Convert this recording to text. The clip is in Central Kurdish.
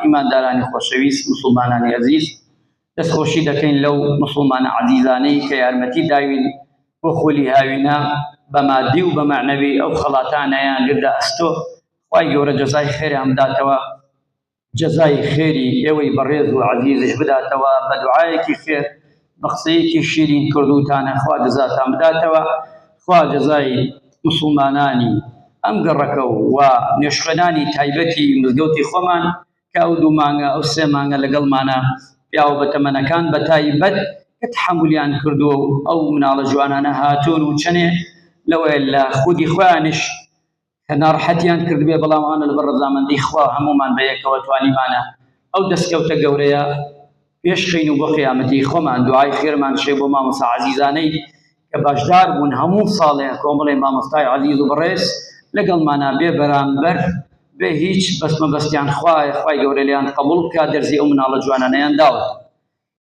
ئیماندارانی خۆشەویست مسلمانانی عەزیز دەستخۆشی دەکەین لەو مسلمانە عەزیزانەی کە یارمەتی داوین بۆ خۆلی هاوینە بە مادی و بە معنەوی ئەو خەڵاتانەیان لێدا ئەستۆ خوای گەورە جەزای خێریان بداتەوە جەزای خێری ئێوەی بەڕێز و عەزیزش بداتەوە بە دوعایەکی خێر بە قسەیەکی شیرین کردوتانە خوا جەزاتان بداتەوە خوا جەزای مسلمانانی ئەم گەڕەکە و نوێژخوێنانی تایبەتی مزگەوتی خۆمان کە ئەو 2 مانگە ئەو 3 مانگە لەگەڵمانە پیاو بە تەمەنەکان بە تایبەت کە تحملیان کردووە و ئەو مناڵە جوانانە هاتوون و چەنێ لەوەیە لە خودی خۆیانش کە ناڕەحەتیان کردبێ بەڵام ئەوانە لەبەر ڕەزامەندی خوا هەمومان بەیەکەوە توانیمانە ئەو دەستکەوتە گەورەیە پێشخەین و بۆ قیامەتی خۆمان دوعای خێرمان شێ بۆ مامۆستا عەزیزانەی کە باشدار بوون هەموو ساڵێ کۆمەڵی مامۆستای عەزیز و بەڕێز لەگەڵمانە بێ بەرامبەر بێ هیچ بەستمەبەستیان خوای گەورە لیان قبوڵ بکات دەرزی ئەو مناڵە جوانانەیان داوە